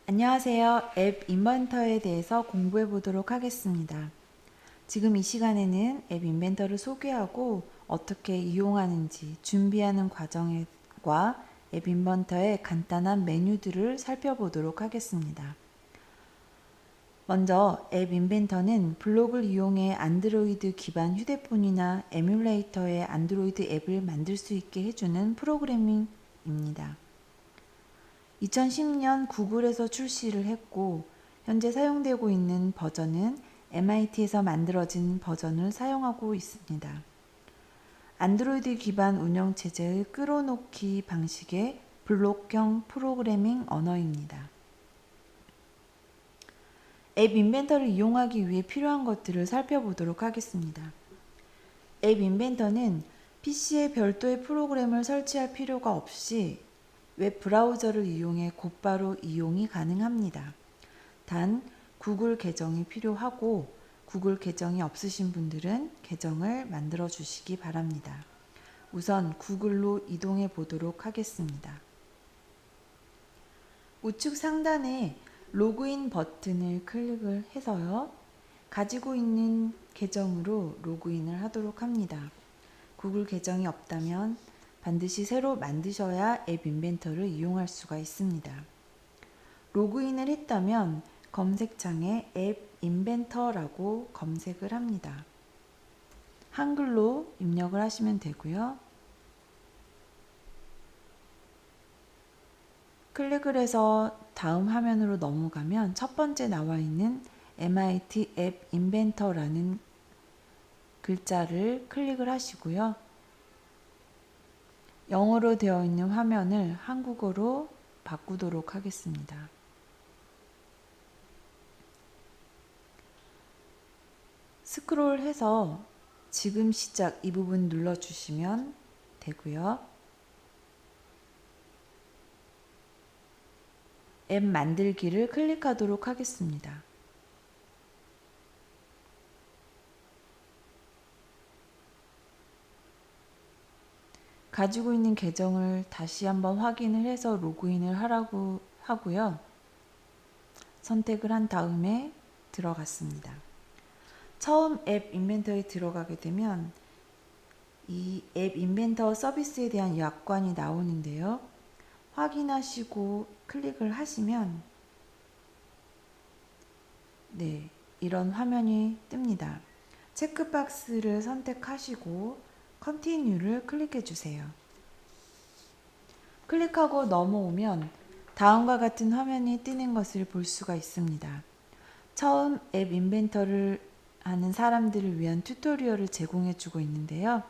안녕하세요. 앱 인벤터에 대해서 공부해 보도록 하겠습니다. 지금 이 시간에는 앱 인벤터를 소개하고 어떻게 이용하는지 준비하는 과정과 앱 인벤터의 간단한 메뉴들을 살펴보도록 하겠습니다. 먼저 앱 인벤터는 블록을 이용해 안드로이드 기반 휴대폰이나 에뮬레이터의 안드로이드 앱을 만들 수 있게 해주는 프로그래밍입니다. 2010년 구글에서 출시를 했고 현재 사용되고 있는 버전은 MIT에서 만들어진 버전을 사용하고 있습니다. 안드로이드 기반 운영체제의 끌어놓기 방식의 블록형 프로그래밍 언어입니다. 앱 인벤터를 이용하기 위해 필요한 것들을 살펴보도록 하겠습니다. 앱 인벤터는 PC에 별도의 프로그램을 설치할 필요가 없이 웹 브라우저를 이용해 곧바로 이용이 가능합니다. 단 구글 계정이 필요하고 구글 계정이 없으신 분들은 계정을 만들어 주시기 바랍니다. 우선 구글로 이동해 보도록 하겠습니다. 우측 상단에 로그인 버튼을 클릭을 해서요. 가지고 있는 계정으로 로그인을 하도록 합니다. 구글 계정이 없다면 반드시 새로 만드셔야 앱 인벤터를 이용할 수가 있습니다. 로그인을 했다면 검색창에 앱 인벤터라고 검색을 합니다. 한글로 입력을 하시면 되고요. 클릭을 해서 다음 화면으로 넘어가면 첫 번째 나와 있는 MIT 앱 인벤터라는 글자를 클릭을 하시고요. 영어로 되어 있는 화면을 한국어로 바꾸도록 하겠습니다. 스크롤해서 지금 시작 이 부분 눌러주시면 되고요. 앱 만들기를 클릭하도록 하겠습니다. 가지고 있는 계정을 다시 한번 확인을 해서 로그인을 하라고 하고요. 선택을 한 다음에 들어갔습니다. 처음 앱 인벤터에 들어가게 되면 이 앱 인벤터 서비스에 대한 약관이 나오는데요. 확인하시고 클릭을 하시면 이런 화면이 뜹니다. 체크박스를 선택하시고 컨티뉴를 클릭해 주세요. 클릭하고 넘어오면 다음과 같은 화면이 뜨는 것을 볼 수가 있습니다. 처음 앱 인벤터를 하는 사람들을 위한 튜토리얼을 제공해 주고 있는데요.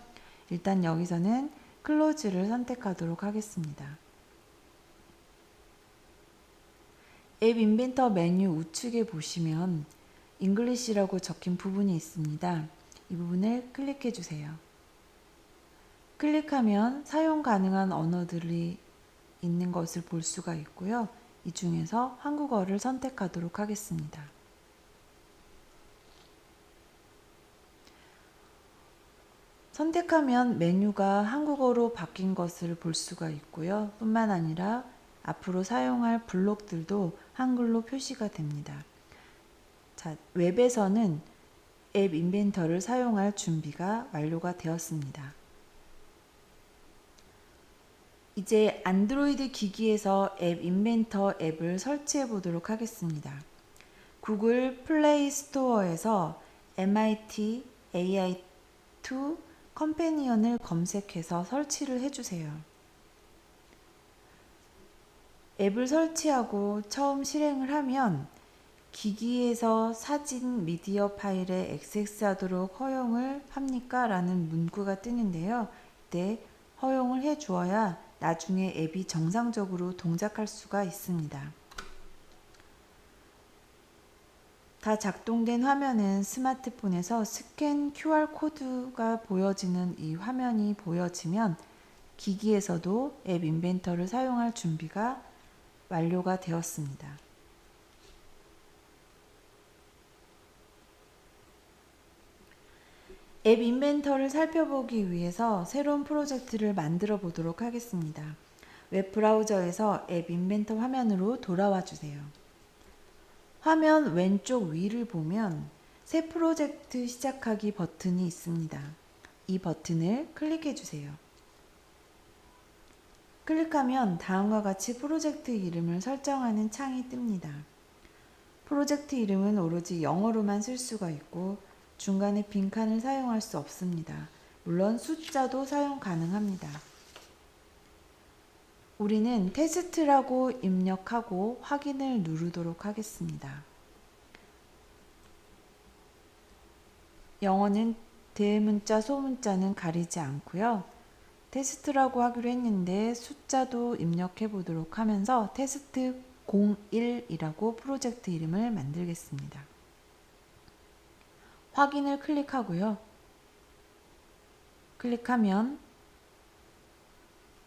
일단 여기서는 클로즈를 선택하도록 하겠습니다. 앱 인벤터 메뉴 우측에 보시면 잉글리시라고 적힌 부분이 있습니다. 이 부분을 클릭해 주세요. 클릭하면 사용 가능한 언어들이 있는 것을 볼 수가 있고요. 이 중에서 한국어를 선택하도록 하겠습니다. 선택하면 메뉴가 한국어로 바뀐 것을 볼 수가 있고요. 뿐만 아니라 앞으로 사용할 블록들도 한글로 표시가 됩니다. 자, 웹에서는 앱 인벤터를 사용할 준비가 완료가 되었습니다. 이제 안드로이드 기기에서 앱 인벤터 앱을 설치해 보도록 하겠습니다. 구글 플레이 스토어에서 MIT AI2 컴패니언을 검색해서 설치를 해주세요. 앱을 설치하고 처음 실행을 하면 기기에서 사진 미디어 파일에 액세스하도록 허용을 합니까? 라는 문구가 뜨는데요. 이때 허용을 해 주어야 나중에 앱이 정상적으로 동작할 수가 있습니다. 다 작동된 화면은 스마트폰에서 스캔 QR코드가 보여지는 이 화면이 보여지면 기기에서도 앱 인벤터를 사용할 준비가 완료가 되었습니다. 앱 인벤터를 살펴보기 위해서 새로운 프로젝트를 만들어 보도록 하겠습니다. 웹 브라우저에서 앱 인벤터 화면으로 돌아와 주세요. 화면 왼쪽 위를 보면 새 프로젝트 시작하기 버튼이 있습니다. 이 버튼을 클릭해 주세요. 클릭하면 다음과 같이 프로젝트 이름을 설정하는 창이 뜹니다. 프로젝트 이름은 오로지 영어로만 쓸 수가 있고 중간에 빈칸을 사용할 수 없습니다. 물론 숫자도 사용 가능합니다. 우리는 테스트라고 입력하고 확인을 누르도록 하겠습니다. 영어는 대문자, 소문자는 가리지 않고요. 테스트라고 하기로 했는데 숫자도 입력해 보도록 하면서 테스트 01이라고 프로젝트 이름을 만들겠습니다. 확인을 클릭하고요. 클릭하면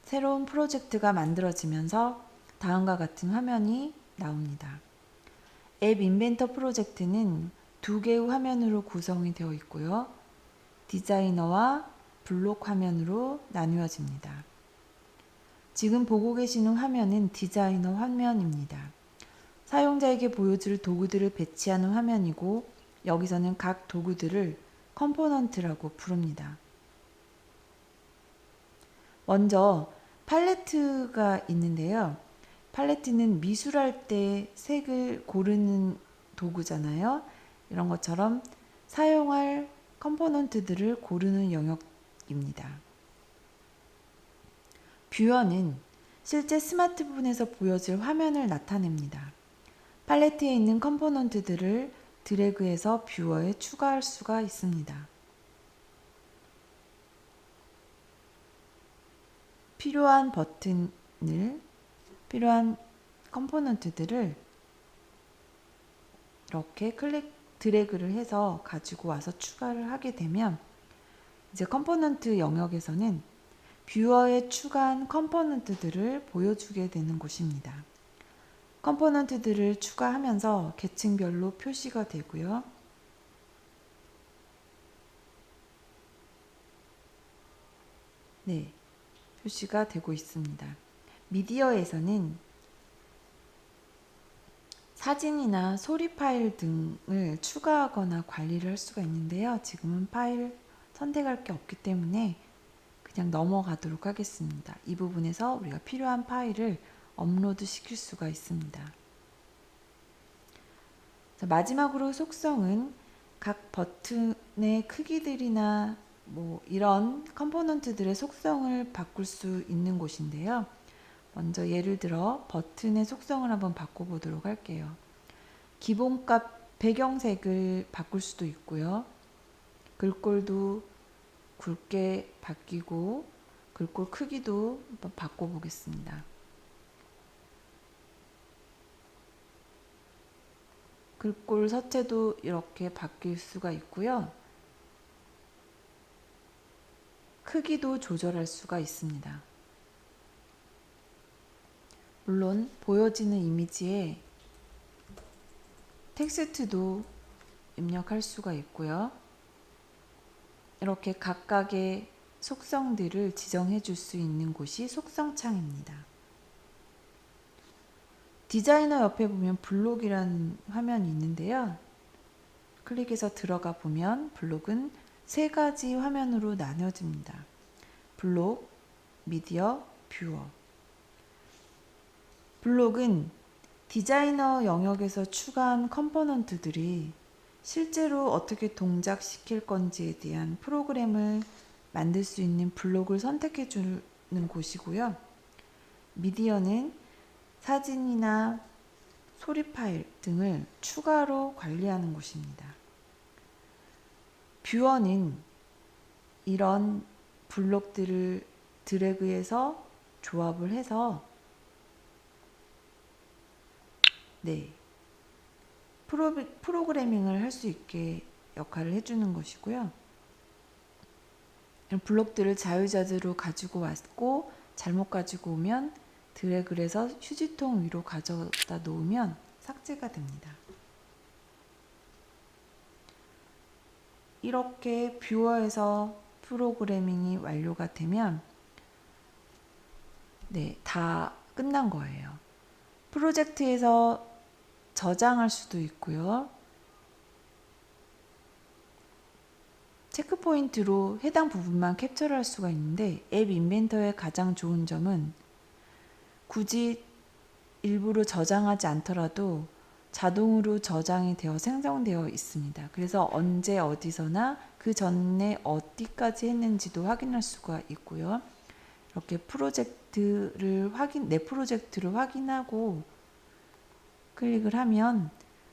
새로운 프로젝트가 만들어지면서 다음과 같은 화면이 나옵니다. 앱 인벤터 프로젝트는 두 개의 화면으로 구성이 되어 있고요. 디자이너와 블록 화면으로 나누어집니다. 지금 보고 계시는 화면은 디자이너 화면입니다. 사용자에게 보여줄 도구들을 배치하는 화면이고 여기서는 각 도구들을 컴포넌트라고 부릅니다. 먼저 팔레트가 있는데요. 팔레트는 미술할 때 색을 고르는 도구잖아요. 이런 것처럼 사용할 컴포넌트들을 고르는 영역입니다. 뷰어는 실제 스마트폰에서 보여질 화면을 나타냅니다. 팔레트에 있는 컴포넌트들을 드래그해서 뷰어에 추가할 수가 있습니다. 필요한 컴포넌트들을 이렇게 드래그를 해서 가지고 와서 추가를 하게 되면 이제 컴포넌트 영역에서는 뷰어에 추가한 컴포넌트들을 보여주게 되는 곳입니다. 컴포넌트들을 추가하면서 계층별로 표시가 되고요. 네, 표시가 되고 있습니다. 미디어에서는 사진이나 소리 파일 등을 추가하거나 관리를 할 수가 있는데요. 지금은 파일 선택할 게 없기 때문에 그냥 넘어가도록 하겠습니다. 이 부분에서 우리가 필요한 파일을 업로드 시킬 수가 있습니다. 자, 마지막으로 속성은 각 버튼의 크기들이나 이런 컴포넌트들의 속성을 바꿀 수 있는 곳인데요. 먼저 예를 들어 버튼의 속성을 한번 바꿔보도록 할게요. 기본값 배경색을 바꿀 수도 있고요. 글꼴도 굵게 바뀌고 글꼴 크기도 한번 바꿔보겠습니다. 글꼴 서체도 이렇게 바뀔 수가 있고요. 크기도 조절할 수가 있습니다. 물론 보여지는 이미지에 텍스트도 입력할 수가 있고요. 이렇게 각각의 속성들을 지정해 줄 수 있는 곳이 속성창입니다. 디자이너 옆에 보면 블록이라는 화면이 있는데요. 클릭해서 들어가 보면 블록은 세 가지 화면으로 나뉘어집니다. 블록, 미디어, 뷰어. 블록은 디자이너 영역에서 추가한 컴포넌트들이 실제로 어떻게 동작시킬 건지에 대한 프로그램을 만들 수 있는 블록을 선택해 주는 곳이고요. 미디어는 사진이나 소리 파일 등을 추가로 관리하는 곳입니다. 뷰어는 이런 블록들을 드래그해서 조합을 해서 프로그래밍을 할 수 있게 역할을 해주는 것이고요. 블록들을 자유자재로 가지고 왔고 잘못 가지고 오면 드래그를 해서 휴지통 위로 가져다 놓으면 삭제가 됩니다. 이렇게 뷰어에서 프로그래밍이 완료가 되면 다 끝난 거예요. 프로젝트에서 저장할 수도 있고요. 체크 포인트로 해당 부분만 캡처를 할 수가 있는데 앱 인벤터의 가장 좋은 점은 굳이 일부러 저장하지 않더라도 자동으로 저장이 되어 생성되어 있습니다. 그래서 언제 어디서나 그 전에 어디까지 했는지도 확인할 수가 있고요. 이렇게 내 프로젝트를 확인하고 클릭을 하면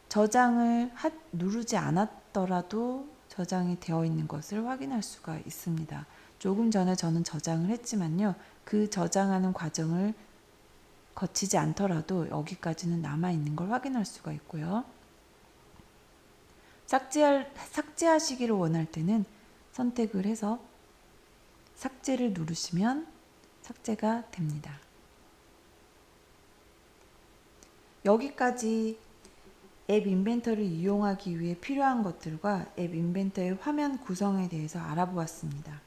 저장을 누르지 않았더라도 저장이 되어 있는 것을 확인할 수가 있습니다. 조금 전에 저는 저장을 했지만요. 그 저장하는 과정을 거치지 않더라도 여기까지는 남아있는 걸 확인할 수가 있고요. 삭제하시기를 원할 때는 선택을 해서 삭제를 누르시면 삭제가 됩니다. 여기까지 앱 인벤터를 이용하기 위해 필요한 것들과 앱 인벤터의 화면 구성에 대해서 알아보았습니다.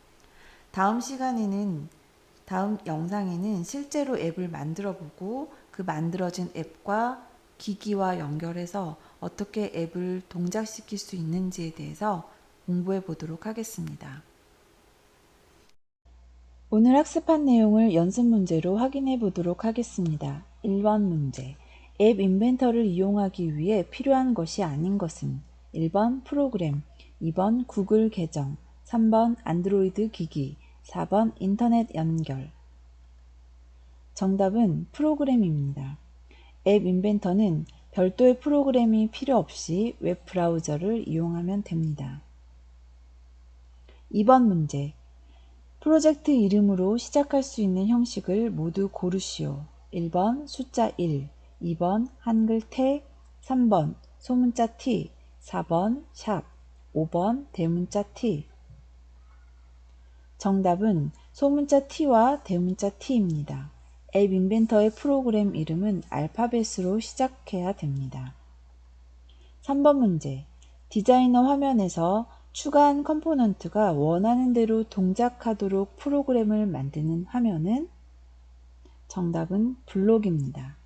다음 영상에는 실제로 앱을 만들어 보고 그 만들어진 앱과 기기와 연결해서 어떻게 앱을 동작시킬 수 있는지에 대해서 공부해 보도록 하겠습니다. 오늘 학습한 내용을 연습 문제로 확인해 보도록 하겠습니다. 1번 문제. 앱 인벤터를 이용하기 위해 필요한 것이 아닌 것은 1번 프로그램, 2번 구글 계정, 3번 안드로이드 기기, 4번 인터넷 연결. 정답은 프로그램입니다. 앱 인벤터는 별도의 프로그램이 필요 없이 웹 브라우저를 이용하면 됩니다. 2번 문제. 프로젝트 이름으로 시작할 수 있는 형식을 모두 고르시오. 1번 숫자 1, 2번 한글 태, 3번 소문자 T, 4번 샵, 5번 대문자 T. 정답은 소문자 T와 대문자 T입니다. 앱 인벤터의 프로그램 이름은 알파벳으로 시작해야 됩니다. 3번 문제. 디자이너 화면에서 추가한 컴포넌트가 원하는 대로 동작하도록 프로그램을 만드는 화면은 정답은 블록입니다.